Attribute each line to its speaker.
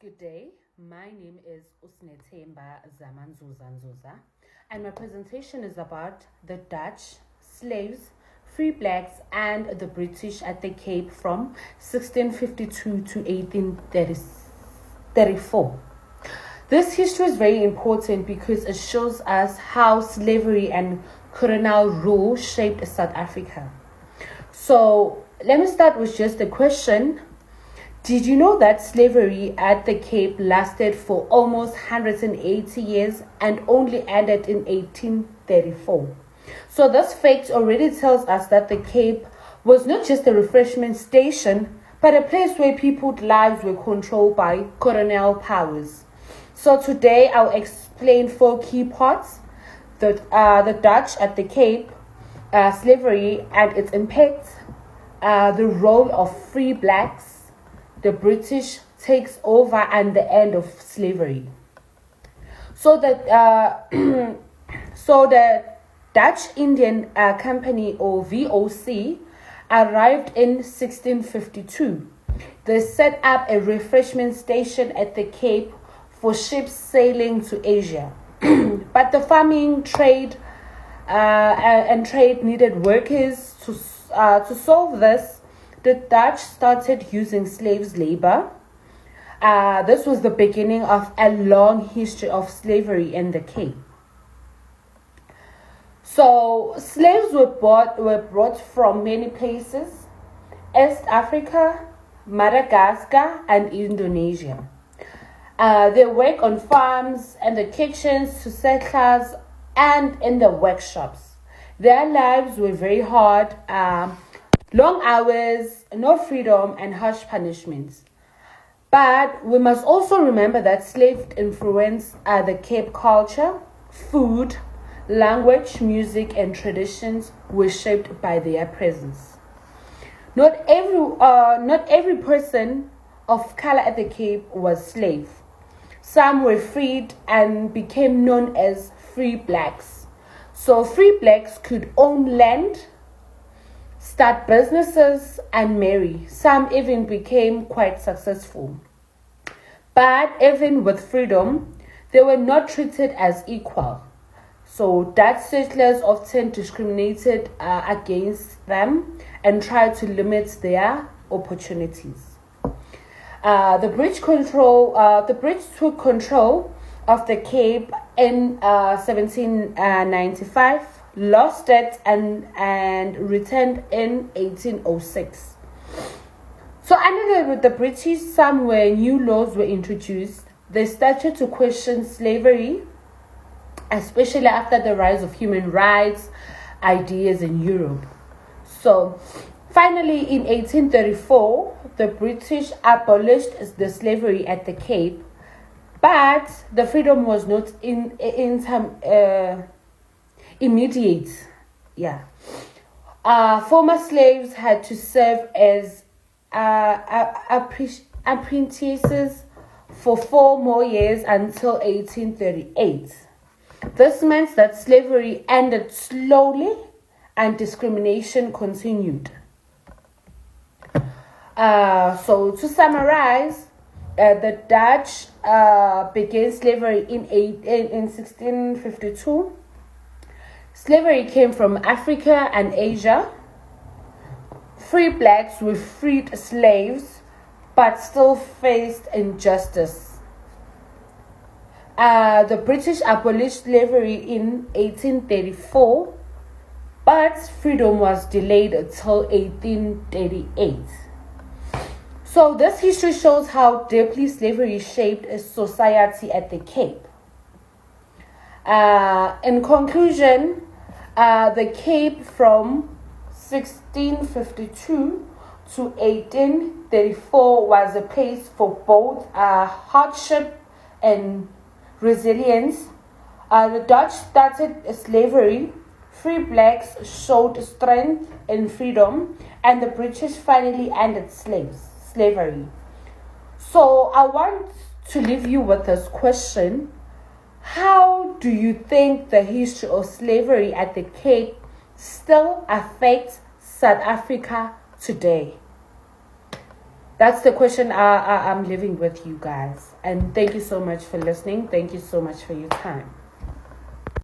Speaker 1: Good day. My name is Usnetemba Zamanzuza, and my presentation is about the Dutch, slaves, free blacks, and the British at the Cape from 1652 to 1834. This history is very important because it shows us how slavery and colonial rule shaped South Africa. So let me start with just a question. Did you know that slavery at the Cape lasted for almost 180 years and only ended in 1834? So this fact already tells us that the Cape was not just a refreshment station, but a place where people's lives were controlled by colonial powers. So today I'll explain four key parts: the Dutch at the Cape, slavery and its impact, the role of free blacks, the British takes over, and the end of slavery. So that so the Dutch Indian Company, or VOC, arrived in 1652. They set up a refreshment station at the Cape for ships sailing to Asia. But the farming trade and trade needed workers to solve this. The Dutch started using slaves' labor. This was the beginning of a long history of slavery in the Cape. So slaves were brought from many places: East Africa, Madagascar, and Indonesia. They worked on farms and the kitchens to settlers and in the workshops. Their lives were very hard. Long hours, no freedom, and harsh punishments. But we must also remember that slaves influenced the Cape culture, food, language, music, and traditions were shaped by their presence. Not every person of color at the Cape was slave. Some were freed and became known as free blacks. So free blacks could own land, start businesses, and marry. Some even became quite successful. But even with freedom, they were not treated as equal. So Dutch settlers often discriminated against them and tried to limit their opportunities. The British took control of the Cape in 1795, lost it, and returned in 1806. So under the British, new laws were introduced. They started to question slavery, especially after the rise of human rights ideas in Europe. So finally, in 1834, the British abolished the slavery at the Cape, but the freedom was not immediate. Former slaves had to serve as apprentices for 4 more years until 1838. This meant that slavery ended slowly and discrimination continued. So to summarize, the Dutch began slavery in 1652. Slavery came from Africa and Asia. Free blacks were freed slaves, but still faced injustice. The British abolished slavery in 1834, but freedom was delayed until 1838. So this history shows how deeply slavery shaped a society at the Cape. In conclusion, the Cape from 1652 to 1834 was a place for both hardship and resilience. The Dutch started slavery, free blacks showed strength and freedom, and the British finally ended slavery. So I want to leave you with this question: how do you think the history of slavery at the Cape still affects South Africa today? That's the question I'm living with you guys. And thank you so much for listening. Thank you so much for your time.